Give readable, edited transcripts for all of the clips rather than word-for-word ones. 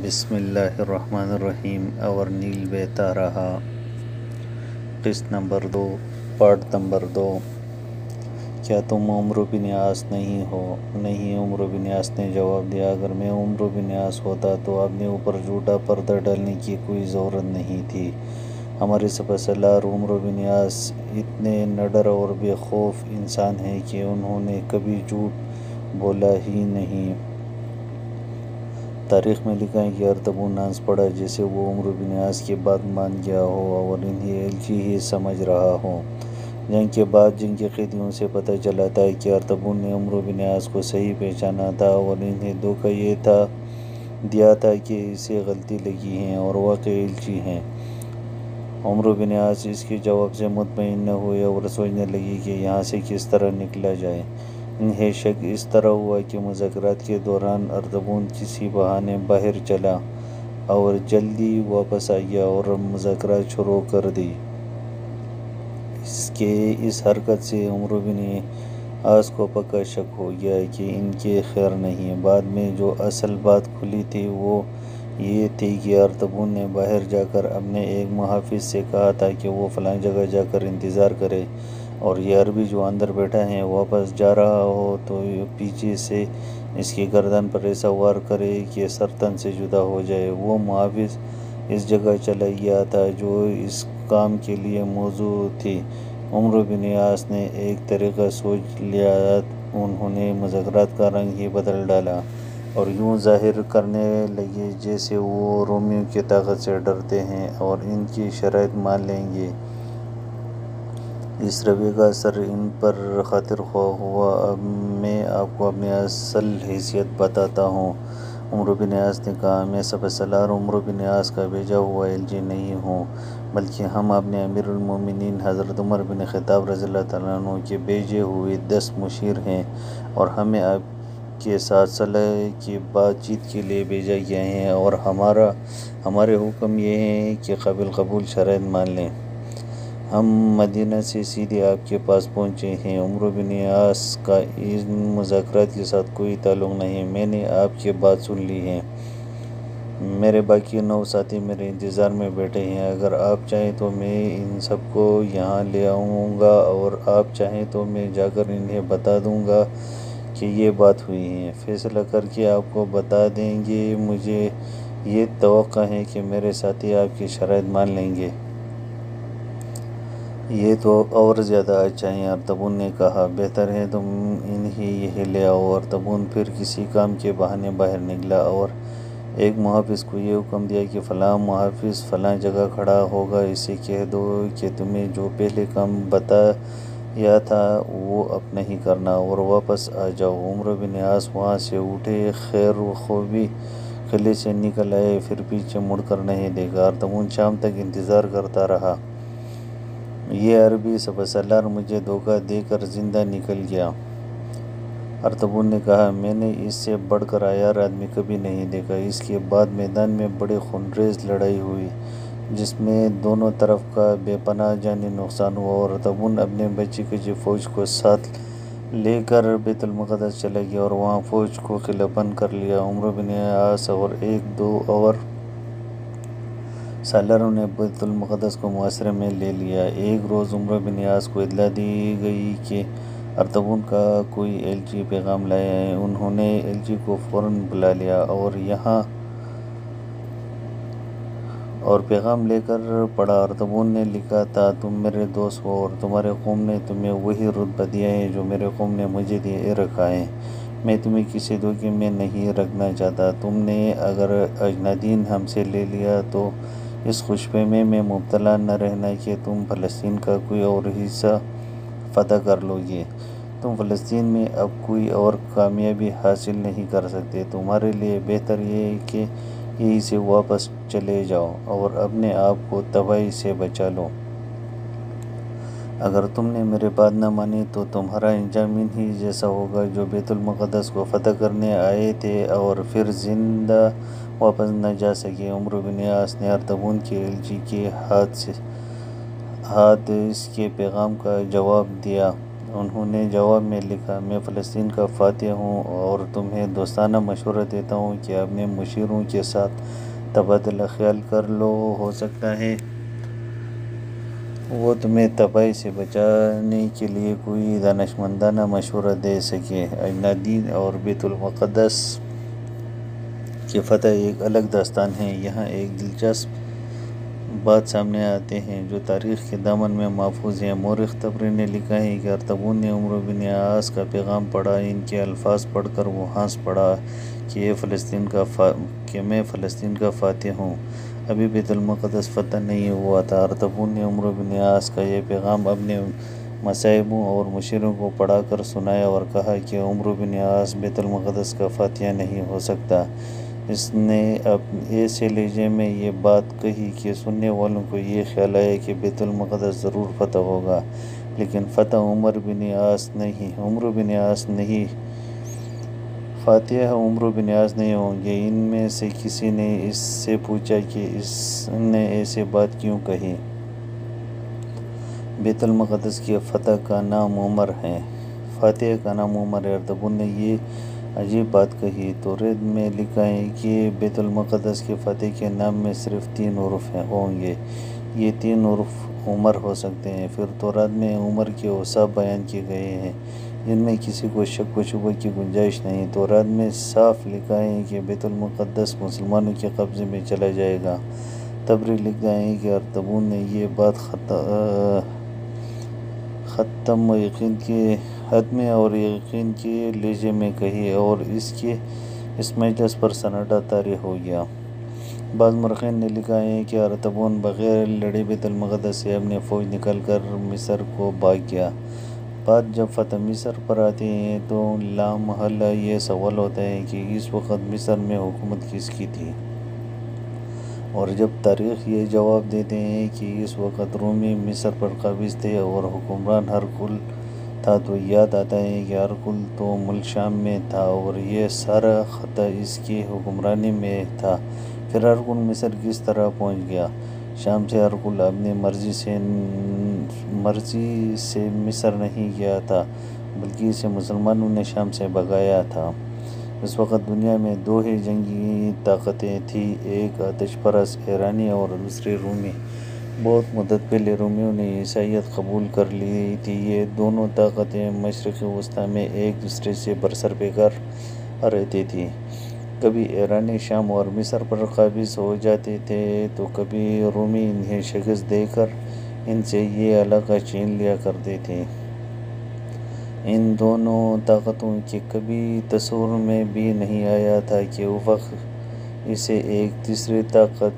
بسم اللہ الرحمن الرحیم۔ اور نیل بہتا رہا۔ قسط نمبر 2، پارٹ نمبر 2۔ کیا تم عمرو بن عاص نہیں ہو؟ نہیں، عمرو بن عاص نے جواب دیا، اگر میں عمرو بن عاص ہوتا تو اپنے اوپر جھوٹا پردہ ڈالنے کی کوئی ضرورت نہیں تھی۔ ہمارے سپہ سالار عمرو بن عاص اتنے نڈر اور بے خوف انسان ہیں کہ انہوں نے کبھی جھوٹ بولا ہی نہیں۔ تاریخ میں لکھا ہے کہ ارطغرل ہنس پڑا جیسے وہ عمرو بن عاص کی بات مان گیا ہو اور انہیں ایلچی ہی سمجھ رہا ہو۔ جنگ کے بعد جنگ کے قیدیوں سے پتہ چلا تھا کہ ارطغرل نے عمرو بن عاص کو صحیح پہچانا تھا اور انہیں دھوکہ یہ دیا تھا کہ اسے غلطی لگی ہے اور واقعی ایلچی ہیں۔ عمرو بن عاص اس کے جواب سے مطمئن نہ ہوئے اور سوچنے لگے کہ یہاں سے کس طرح نکلا جائے۔ انہیں شک اس طرح ہوا کہ مذاکرات کے دوران ارطغرل کسی بہانے باہر چلا اور جلدی واپس آ گیا اور مذاکرات شروع کر دی۔ اس حرکت سے عمرو بن عاص کو پکا شک ہو گیا کہ ان کے خیر نہیں۔ بعد میں جو اصل بات کھلی تھی وہ یہ تھی کہ ارطغرل نے باہر جا کر اپنے ایک محافظ سے کہا تھا کہ وہ فلاں جگہ جا کر انتظار کرے اور یہ عربی جو اندر بیٹھا ہے واپس جا رہا ہو تو پیچھے سے اس کی گردن پر ایسا وار کرے کہ سر تن سے جدا ہو جائے۔ وہ محافظ اس جگہ چلا گیا تھا جو اس کام کے لیے موزوں تھی۔ عمرو بن عاص نے ایک طریقہ سوچ لیا۔ انہوں نے مذاکرات کا رنگ ہی بدل ڈالا اور یوں ظاہر کرنے لگے جیسے وہ رومیوں کی طاقت سے ڈرتے ہیں اور ان کی شرائط مان لیں گے۔ اس رویے کا اثر ان پر خاطر خواہ ہوا۔ اب میں آپ کو اپنی اصل حیثیت بتاتا ہوں۔ عمرو بن عاص نے کہا، میں سپہ سالار عمرو بن عاص کا بھیجا ہوا ایلچی نہیں ہوں، بلکہ ہم اپنے امیر المومنین حضرت عمر بن خطاب رضی اللہ تعالیٰ عنہ کے بھیجے ہوئے 10 مشیر ہیں اور ہمیں آپ کے ساتھ صلح کی بات چیت کے لیے بھیجا گیا ہے اور ہمارے حکم یہ ہیں کہ قابل قبول شرائط مان لیں۔ ہم مدینہ سے سیدھے آپ کے پاس پہنچے ہیں۔ عمرو بن عاص کا ان مذاکرات کے ساتھ کوئی تعلق نہیں۔ میں نے آپ کی بات سن لی ہے۔ میرے باقی 9 ساتھی میرے انتظار میں بیٹھے ہیں۔ اگر آپ چاہیں تو میں ان سب کو یہاں لے آؤں گا اور آپ چاہیں تو میں جا کر انہیں بتا دوں گا کہ یہ بات ہوئی ہے۔ فیصلہ کر کے آپ کو بتا دیں گے۔ مجھے یہ توقع ہے کہ میرے ساتھی آپ کی شرائط مان لیں گے۔ یہ تو اور زیادہ اچھا ہے، ارطغرل نے کہا۔ بہتر ہے تم انہیں یہیں لے آؤ۔ ارطغرل پھر کسی کام کے بہانے باہر نکلا اور ایک محافظ کو یہ حکم دیا کہ فلاں محافظ فلاں جگہ کھڑا ہوگا، اسے کہہ دو کہ تمہیں جو پہلے کام بتایا تھا وہ اب نہیں کرنا اور واپس آ جاؤ۔ عمرو بن عاص وہاں سے اٹھے، خیر خوبی قلعے سے نکل آئے، پھر پیچھے مڑ کر نہیں دیکھا۔ ارطغرل شام تک انتظار کرتا رہا۔ یہ عربی سپہ سالار مجھے دھوکہ دے کر زندہ نکل گیا۔ ارطغرل نے کہا، میں نے اس سے بڑھ کر عیار آدمی کبھی نہیں دیکھا۔ اس کے بعد میدان میں بڑی خونریز لڑائی ہوئی جس میں دونوں طرف کا بے پناہ جانی نقصان ہوا اور ارطغرل اپنے بچی کچی فوج کو ساتھ لے کر بیت المقدس چلا گیا اور وہاں فوج کو قلعہ بند کر لیا۔ عمرو بن عاص اور 1-2 اور سالاروں نے بیت المقدس کو محاصرے میں لے لیا۔ ایک روز عمرو بن عاص کو اطلاع دی گئی کہ ارطغرل کا کوئی ایلچی پیغام لایا ہے۔ انہوں نے ایلچی کو فوراً بلا لیا اور پیغام لے کر پڑھا۔ ارطغرل نے لکھا تھا، تم میرے دوست ہو اور تمہارے قوم نے تمہیں وہی رتبہ دیا ہے جو میرے قوم نے مجھے دے رکھا ہے۔ میں تمہیں کسی دھوکے میں نہیں رکھنا چاہتا۔ تم نے اگر اجنادین ہم سے لے لیا تو اس خوش فہمی میں مبتلا نہ رہنا کہ تم فلسطین کا کوئی اور حصہ فتح کر لو گے۔ تم فلسطین میں اب کوئی اور کامیابی حاصل نہیں کر سکتے۔ تمہارے لیے بہتر یہ ہے کہ یہیں سے واپس چلے جاؤ اور اپنے آپ کو تباہی سے بچا لو۔ اگر تم نے میری بات نہ مانی تو تمہارا انجام انہی جیسا ہوگا جو بیت المقدس کو فتح کرنے آئے تھے اور پھر زندہ واپس نہ جا سکے۔ عمرو بن عاص نے ارطغرل کے ایلچی کے ہاتھ اس کے پیغام کا جواب دیا۔ انہوں نے جواب میں لکھا، میں فلسطین کا فاتح ہوں اور تمہیں دوستانہ مشورہ دیتا ہوں کہ اپنے مشیروں کے ساتھ تبادلہ خیال کر لو، ہو سکتا ہے وہ تمہیں تباہی سے بچانے کے لیے کوئی دانشمندانہ مشورہ دے سکے۔ اجنادی اور بیت المقدس کی فتح ایک الگ داستان ہے۔ یہاں ایک دلچسپ بات سامنے آتے ہیں جو تاریخ کے دامن میں محفوظ ہے۔ مورخ طبری نے لکھا ہے کہ ارطغرل نے عمرو بن عاص کا پیغام پڑھا۔ ان کے الفاظ پڑھ کر وہ ہنس پڑا کہ میں فلسطین کا فاتح ہوں، ابھی بیت المقدس فتح نہیں ہوا تھا۔ ارطغرل نے عمرو بن عاص کا یہ پیغام اپنے مصاحبوں اور مشیروں کو پڑھا کر سنایا اور کہا کہ عمرو بن عاص بیت المقدس کا فاتح نہیں ہو سکتا۔ اس نے ایسے لہجے میں یہ بات کہی کہ سننے والوں کو یہ خیال آیا کہ بیت المقدس ضرور فتح ہوگا، لیکن فاتح عمرو بن عاص نہیں ہوں گے۔ ان میں سے کسی نے اس سے پوچھا کہ اس نے ایسے بات کیوں کہی؟ بیت المقدس کی فتح کا نام عمر ہے، فاتح کا نام عمر ہے۔ ارطغرل نے یہ عجیب بات کہی۔ توریت میں لکھا ہے کہ بیت المقدس کے فاتح کے نام میں صرف 3 حروف ہوں گے، یہ 3 حروف عمر ہو سکتے ہیں۔ پھر تورات میں عمر کے اوصاف بیان کیے گئے ہیں جن میں کسی کو شک و شبہ کی گنجائش نہیں۔ تورات میں صاف لکھا ہے کہ بیت المقدس مسلمانوں کے قبضے میں چلا جائے گا۔ طبری لکھتا ہے کہ ارطغرل نے یہ بات حتمی اور یقین کے لہجے میں کہی اور اس مجلس پر سناٹا طاری ہو گیا۔ بعض مورخین نے لکھا ہے کہ ارطغرل بغیر لڑے بیت المقدس سے اپنی فوج نکال کر مصر کو بھاگ گیا۔ بات جب فتح مصر پر آتی ہے تو لامحالہ یہ سوال ہوتا ہے کہ اس وقت مصر میں حکومت کس کی تھی؟ اور جب تاریخ یہ جواب دیتے ہیں کہ اس وقت رومی مصر پر قابض تھے اور حکمران ہرقل تھا، تو یاد آتا ہے کہ ہرقل تو ملک شام میں تھا اور یہ سارا خطہ اس کی حکمرانی میں تھا۔ پھر ہرقل مصر کس طرح پہنچ گیا؟ شام سے ہرقل اپنی مرضی سے مصر نہیں گیا تھا، بلکہ اسے مسلمانوں نے شام سے بھگایا تھا۔ اس وقت دنیا میں 2 ہی جنگی طاقتیں تھیں، ایک آتش پرست ایرانی اور دوسری رومی۔ بہت مدت پہلے رومیوں نے عیسائیت قبول کر لی تھی۔ یہ دونوں طاقتیں مشرق وسطیٰ میں ایک دوسرے سے برسر پیکر رہتی تھیں۔ کبھی ایرانی شام اور مصر پر قابض ہو جاتے تھے تو کبھی رومی انہیں شکست دے کر ان سے یہ علاقہ چھین لیا کرتے تھے۔ ان دونوں طاقتوں کے کبھی تصور میں بھی نہیں آیا تھا کہ افق سے ایک تیسری طاقت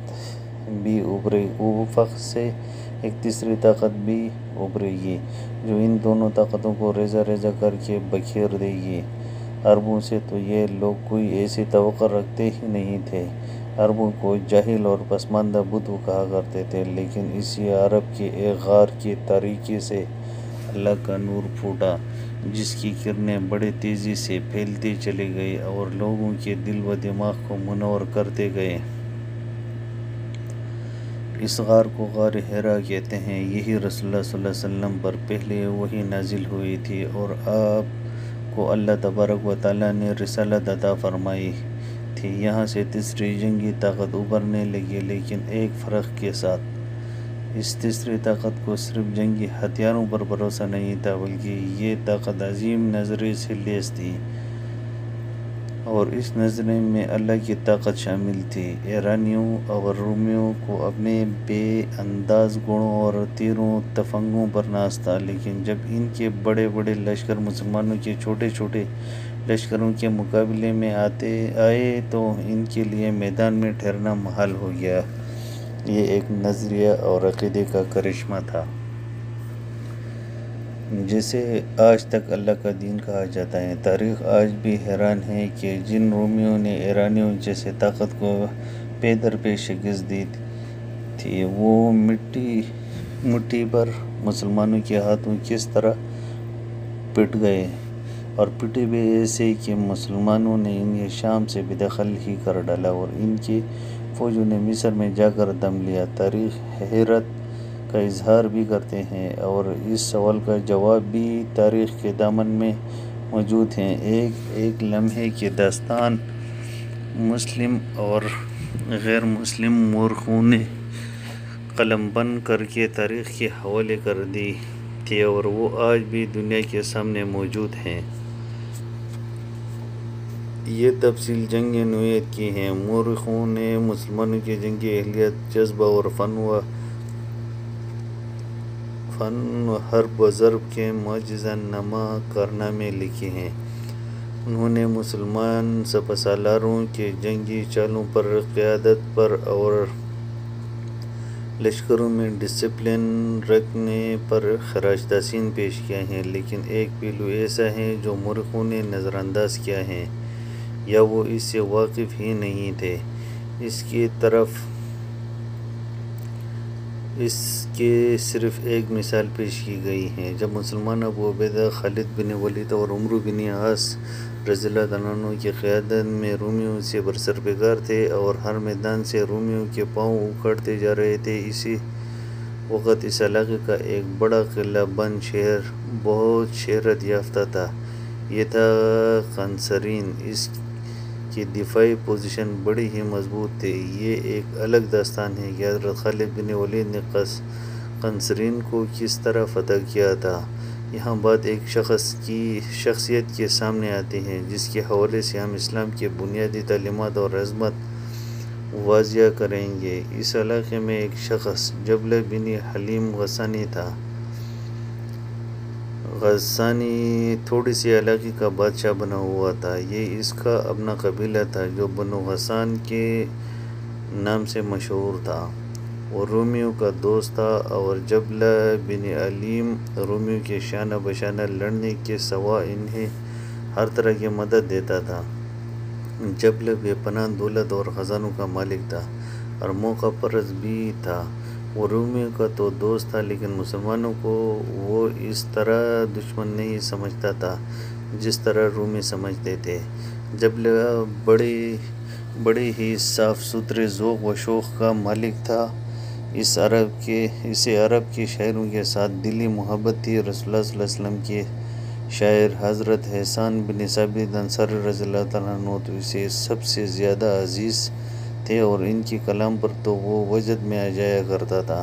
بھی ابھرے گی جو ان دونوں طاقتوں کو ریزہ ریزہ کر کے بکھیر دے گی۔ عربوں سے تو یہ لوگ کوئی ایسی توقع رکھتے ہی نہیں تھے۔ عربوں کو جاہل اور پسماندہ بدو کہا کرتے تھے، لیکن اسی عرب کے ایک غار کی تاریکی سے اللہ کا نور پھوٹا، جس کی کرنیں بڑی تیزی سے پھیلتی چلی گئیں اور لوگوں کے دل و دماغ کو منور کرتے گئے۔ اس غار کو غار حرا کہتے ہیں۔ یہی رسول اللہ صلی اللہ علیہ وسلم پر پہلے وحی نازل ہوئی تھی اور آپ کو اللہ تبارک و تعالیٰ نے رسالت عطا فرمائی تھی۔ یہاں سے تیسری جنگی طاقت ابھرنے لگی، لیکن ایک فرق کے ساتھ۔ اس تیسری طاقت کو صرف جنگی ہتھیاروں پر بھروسہ نہیں تھا، بلکہ یہ طاقت عظیم نظریے سے لیس تھی، اور اس نظریے میں اللہ کی طاقت شامل تھی۔ ایرانیوں اور رومیوں کو اپنے بے انداز گھوڑوں اور تیروں تفنگوں پر ناز تھا، لیکن جب ان کے بڑے بڑے لشکر مسلمانوں کے چھوٹے چھوٹے لشکروں کے مقابلے میں آئے تو ان کے لیے میدان میں ٹھہرنا محال ہو گیا۔ یہ ایک نظریہ اور عقیدے کا کرشمہ تھا جسے آج تک اللہ کا دین کہا جاتا ہے۔ تاریخ آج بھی حیران ہے کہ جن رومیوں نے ایرانیوں جیسی طاقت کو پے در پے شکست دی تھی، وہ مٹھی بھر مسلمانوں کے ہاتھوں کس طرح پٹ گئے، اور پٹے بھی ایسے کہ مسلمانوں نے انہیں شام سے بے دخل ہی کر ڈالا اور ان کی فوجوں نے مصر میں جا کر دم لیا۔ تاریخ حیرت کا اظہار بھی کرتے ہیں، اور اس سوال کا جواب بھی تاریخ کے دامن میں موجود ہے۔ ایک لمحے کی داستان مسلم اور غیر مسلم مورخوں نے قلم بند کر کے تاریخ کے حوالے کر دی تھی، اور وہ آج بھی دنیا کے سامنے موجود ہیں۔ یہ تفصیل جنگ نوعیت کی ہے۔ مورخوں نے مسلمانوں کی جنگی اہلیت، جذبہ اور فن و حرب و ضرب کے معجزہ نما کارنامے لکھے ہیں۔ انہوں نے مسلمان سپہ سالاروں کے جنگی چالوں پر، قیادت پر اور لشکروں میں ڈسپلن رکھنے پر خراج تحسین پیش کیا ہے، لیکن ایک پہلو ایسا ہے جو مورخوں نے نظر انداز کیا ہے، یا وہ اس سے واقف ہی نہیں تھے۔ اس کے صرف ایک مثال پیش کی گئی ہے۔ جب مسلمان ابو عبیدہ، خالد بن ولید اور عمرو بن عاص رضی اللہ عنہ کی قیادت میں رومیوں سے برسرپیکار تھے اور ہر میدان سے رومیوں کے پاؤں اکھاڑتے جا رہے تھے، اسی وقت اس علاقے کا ایک بڑا قلعہ بند شہر بہت شہرت یافتہ تھا۔ یہ تھا قنصرین۔ اس کی دفاعی پوزیشن بڑی ہی مضبوط تھی۔ یہ ایک الگ داستان ہے کہ حضرت خالد بن ولید نے قنصرین کو کس طرح فتح کیا تھا۔ یہاں بات ایک شخص کی شخصیت کے سامنے آتی ہے جس کے حوالے سے ہم اسلام کی بنیادی تعلیمات اور عظمت واضح کریں گے۔ اس علاقے میں ایک شخص جبلہ بن حلیم غسانی تھا۔ غسانی تھوڑی سی علاقے کا بادشاہ بنا ہوا تھا۔ یہ اس کا اپنا قبیلہ تھا جو بنو غسان کے نام سے مشہور تھا۔ وہ رومیوں کا دوست تھا اور جبلہ بن حلیم رومیوں کے شانہ بشانہ لڑنے کے سوا انہیں ہر طرح کی مدد دیتا تھا۔ جبلہ بے پناہ دولت اور خزانوں کا مالک تھا اور موقع پرست بھی تھا۔ وہ رومیوں کا تو دوست تھا، لیکن مسلمانوں کو وہ اس طرح دشمن نہیں سمجھتا تھا جس طرح رومی سمجھتے تھے۔ جبلہ بڑے ہی صاف ستھرے ذوق و شوق کا مالک تھا۔ اسے عرب کے شاعروں کے ساتھ دلی محبت تھی۔ رسول اللہ صلی اللہ علیہ وسلم کے شاعر حضرت حسان بن ثابت انصاری رضی اللہ عنہ تو اسے سب سے زیادہ عزیز تھے، اور ان کے کلام پر تو وہ وجد میں آ جایا کرتا تھا۔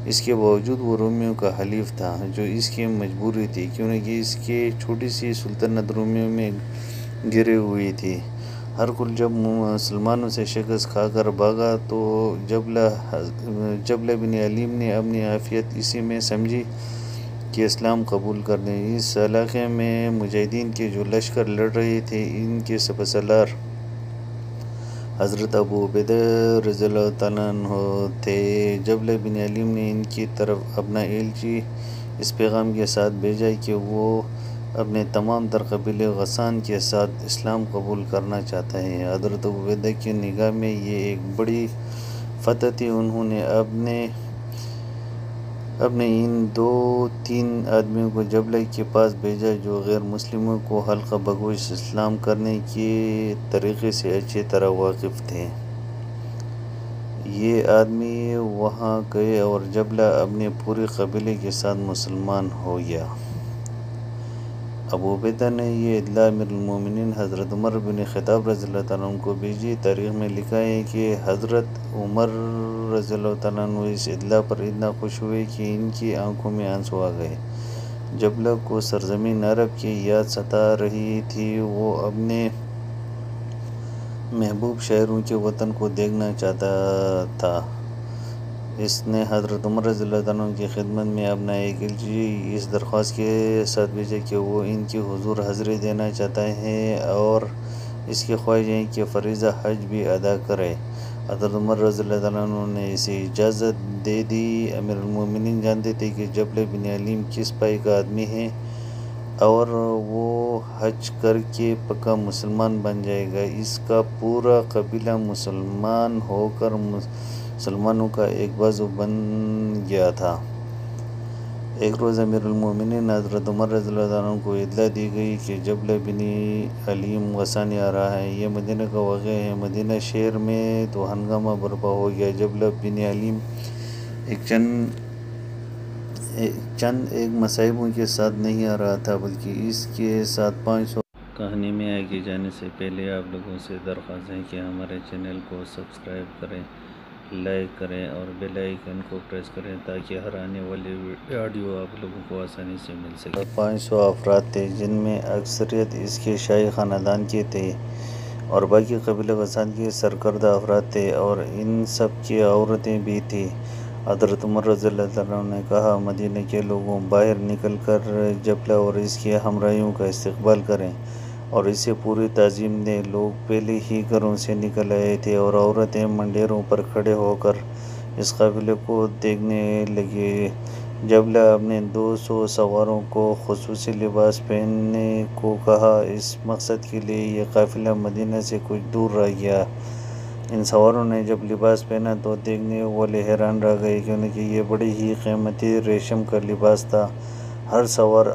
اس کے باوجود وہ رومیوں کا حلیف تھا، جو اس کی مجبوری تھی، کیونکہ اس کی چھوٹی سی سلطنت رومیوں میں گھری ہوئی تھی۔ ہرقل جب مسلمانوں سے شکست کھا کر بھاگا تو جبلہ بن حلیم نے اپنی عافیت اسی میں سمجھی کہ اسلام قبول کر لیں۔ اس علاقے میں مجاہدین کے جو لشکر لڑ رہے تھے، ان کے سپہ سالار حضرت ابو عبیدہ رضی اللہ عنہ تھے۔ جبلہ بن حلیم نے ان کی طرف اپنا ایلچی اس پیغام کے ساتھ بھیجا کہ وہ اپنے تمام تر قبیلے غسان کے ساتھ اسلام قبول کرنا چاہتا ہے۔ حضرت ابو عبیدہ کی نگاہ میں یہ ایک بڑی فتح تھی۔ انہوں نے اپنے ان 2-3 آدمیوں کو جبلہ کے پاس بھیجا جو غیر مسلموں کو حلقہ بگوش اسلام کرنے کے طریقے سے اچھی طرح واقف تھے۔ یہ آدمی وہاں گئے اور جبلہ اپنے پورے قبیلے کے ساتھ مسلمان ہو گیا۔ ابو عبیدہ نے یہ اطلاع امیر المومنین حضرت عمر بن خطاب رضی اللہ عنہ کو بھیجی۔ تاریخ میں لکھا ہے کہ حضرت عمر رضی اللہ عنہ اس اطلاع پر اتنا خوش ہوئے کہ ان کی آنکھوں میں آنسو آ گئے۔ جبلہ کو سرزمین عرب کی یاد ستا رہی تھی۔ وہ اپنے محبوب شاعروں کے وطن کو دیکھنا چاہتا تھا۔ اس نے حضرت عمر رضی اللہ عنہ کی خدمت میں اپنا ایک ایلچی اس درخواست کے ساتھ بھیجا کہ وہ ان کی حضور حاضری دینا چاہتا ہے اور اس کی خواہش ہے کہ فریضہ حج بھی ادا کرے۔ حضرت عمر رضی اللہ عنہ نے اسے اجازت دے دی۔ امیر المومنین جانتے تھے کہ جبلہ بن حلیم کس پائی کا آدمی ہے اور وہ حج کر کے پکا مسلمان بن جائے گا۔ اس کا پورا قبیلہ مسلمان ہو کر مسلمانوں کا ایک بازو بن گیا تھا۔ ایک روز امیر المومنین حضرت عمر رضی اللہ عنہ کو اطلاع دی گئی کہ جبلہ بن حلیم غسانی آ رہا ہے۔ یہ مدینہ کا واقعہ ہے۔ مدینہ شہر میں تو ہنگامہ برپا ہو گیا۔ جبلہ بن حلیم ایک چند چند ایک مصائبوں کے ساتھ نہیں آ رہا تھا، بلکہ اس کے ساتھ 500 کہانی میں آگے جانے سے پہلے آپ لوگوں سے درخواست ہے کہ ہمارے چینل کو سبسکرائب کریں، لائک کریں اور بیل آئیکن کو پریس کریں تاکہ ہر آنے والی ویڈیو آپ لوگوں کو آسانی سے مل سکے۔ 500 افراد تھے، جن میں اکثریت اس کے شاہی خاندان کے تھے اور باقی قبیلہ غسان کے سرکردہ افراد تھے، اور ان سب کی عورتیں بھی تھیں۔ حضرت عمر رضی اللہ عنہ نے کہا، مدینہ کے لوگوں، باہر نکل کر جبلہ اور اس کے ہمراہیوں کا استقبال کریں اور اسے پوری تعظیم دیں۔ لوگ پہلے ہی گھروں سے نکل آئے تھے اور عورتیں منڈیروں پر کھڑے ہو کر اس قافلے کو دیکھنے لگے۔ جبلہ اپنے 200 سواروں کو خصوصی لباس پہننے کو کہا، اس مقصد کے لیے یہ قافلہ مدینہ سے کچھ دور رہ گیا۔ ان سواروں نے جب لباس پہنا تو دیکھنے والے حیران رہ گئے، کیونکہ یہ بڑی ہی قیمتی ریشم کا لباس تھا۔ ہر سوار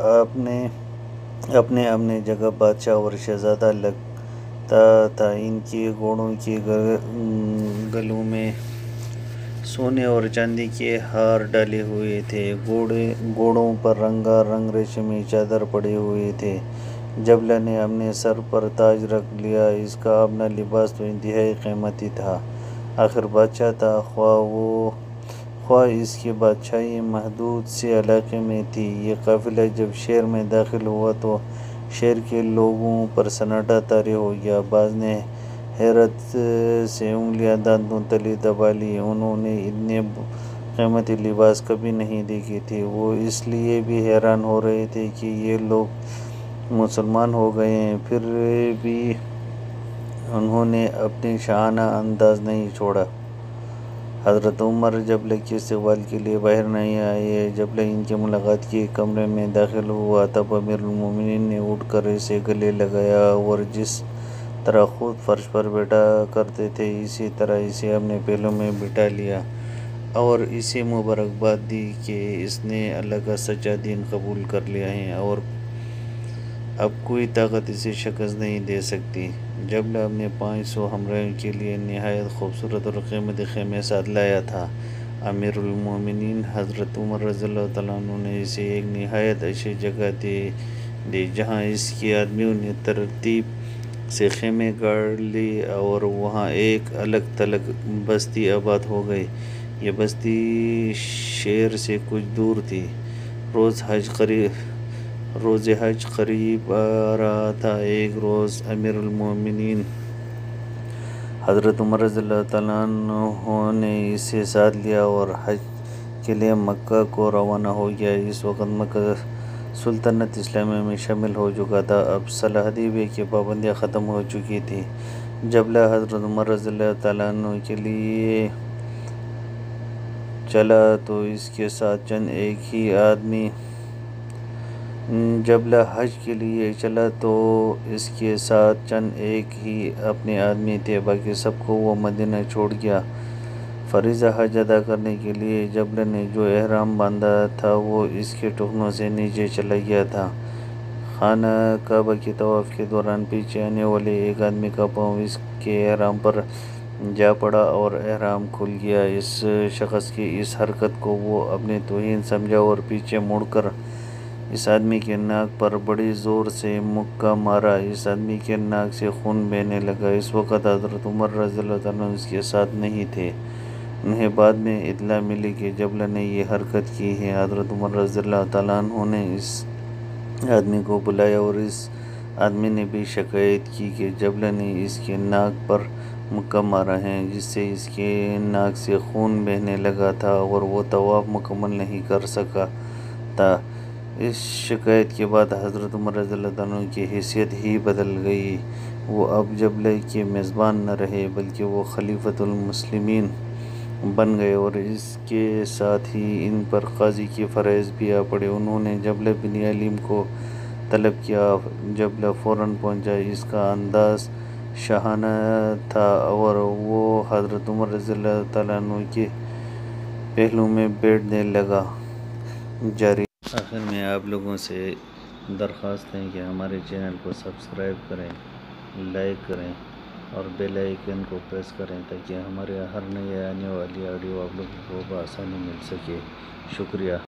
اپنے جگہ بادشاہ اور شہزادہ لگتا تھا۔ ان کے گھوڑوں کے گلوں میں سونے اور چاندی کے ہار ڈالے ہوئے تھے۔ گھوڑوں پر رنگا رنگ ریشمی چادر پڑے ہوئے تھے۔ جبلہ نے اپنے سر پر تاج رکھ لیا۔ اس کا اپنا لباس تو انتہائی قیمتی تھا، آخر بادشاہ تھا، خواہ اس کی بادشاہی محدود سے علاقے میں تھی۔ یہ قافلہ جب شہر میں داخل ہوا تو شہر کے لوگوں پر سناٹا طاری ہو گیا۔ بعض نے حیرت سے انگلیاں دانتوں تلے دبا لیں، انہوں نے اتنے قیمتی لباس کبھی نہیں دیکھے تھے۔ وہ اس لیے بھی حیران ہو رہے تھے کہ یہ لوگ مسلمان ہو گئے ہیں، پھر بھی انہوں نے اپنا شاہانہ انداز نہیں چھوڑا۔ حضرت عمر جبلہ کے استقبال کے لیے باہر نہیں آئے۔ جبلہ ان کی ملاقات کے کمرے میں داخل ہوا تب امیر المومنین نے اٹھ کر اسے گلے لگایا اور جس طرح خود فرش پر بیٹھا کرتے تھے اسی طرح اسے اپنے پہلو میں بٹھا لیا اور اسے مبارکباد دی کہ اس نے اللہ کا سچا دین قبول کر لیا ہے اور اب کوئی طاقت اسے شکست نہیں دے سکتی۔ جبلہ اپنے 500 ہمراہیوں کے لیے نہایت خوبصورت اور قیمتی خیمے ساتھ لایا تھا۔ امیر المومنین حضرت عمر رضی اللہ عنہ نے اسے ایک نہایت اچھی جگہ دی جہاں اس کے آدمیوں نے ترتیب سے خیمے گاڑ لیے اور وہاں ایک الگ تھلگ بستی آباد ہو گئی۔ یہ بستی شہر سے کچھ دور تھی۔ روز حج قریب آ رہا تھا۔ ایک روز امیر المومنین حضرت عمر رضی اللہ عنہ نے اسے ساتھ لیا اور حج کے لیے مکہ کو روانہ ہو گیا۔ اس وقت مکہ سلطنت اسلامیہ میں شامل ہو چکا تھا۔ اب صلح حدیبیہ کی پابندیاں ختم ہو چکی تھیں۔ جبلہ حضرت عمر رضی اللہ عنہ کے لیے چلا تو اس کے ساتھ چند ایک ہی آدمی جبلہ حج کے لیے چلا تو اس کے ساتھ چند ایک ہی اپنے آدمی تھے، باقی سب کو وہ مدینہ چھوڑ گیا۔ فریضہ حج ادا کرنے کے لیے جبلہ نے جو احرام باندھا تھا وہ اس کے ٹخنوں سے نیچے چلا گیا تھا۔ خانہ کعبہ کے طواف کے دوران پیچھے آنے والے ایک آدمی کا پاؤں اس کے احرام پر جا پڑا اور احرام کھل گیا۔ اس شخص کی اس حرکت کو وہ اپنی توہین سمجھا اور پیچھے مڑ کر اس آدمی کے ناک پر بڑی زور سے مکہ مارا۔ اس آدمی کے ناک سے خون بہنے لگا۔ اس وقت حضرت عمر رضی اللہ عنہ اس کے ساتھ نہیں تھے۔ انہیں بعد میں اطلاع ملی کہ جبلہ نے یہ حرکت کی ہے۔ حضرت عمر رضی اللہ عنہ نے اس آدمی کو بلایا اور اس آدمی نے بھی شکایت کی کہ جبلہ نے اس کے ناک پر مکہ مارا ہے، جس سے اس کے ناک سے خون بہنے لگا تھا اور وہ طواف مکمل نہیں کر سکا تھا۔ اس شکایت کے بعد حضرت عمر رضی اللہ عنہ کی حیثیت ہی بدل گئی۔ وہ اب جبلہ کے میزبان نہ رہے بلکہ وہ خلیفۃ المسلمین بن گئے اور اس کے ساتھ ہی ان پر قاضی کے فرائض بھی آ پڑے۔ انہوں نے جبلہ بن علیم کو طلب کیا۔ جبلہ فوراً پہنچا۔ اس کا انداز شاہانہ تھا اور وہ حضرت عمر رضی اللہ عنہ کے پہلو میں بیٹھنے لگا۔ جاری آخر میں آپ لوگوں سے درخواست ہے کہ ہمارے چینل کو سبسکرائب کریں، لائک کریں اور بیل آئیکن کو پریس کریں تاکہ ہمارے ہر نئے آنے والی آڈیو آپ لوگوں کو بآسانی مل سکے۔ شکریہ۔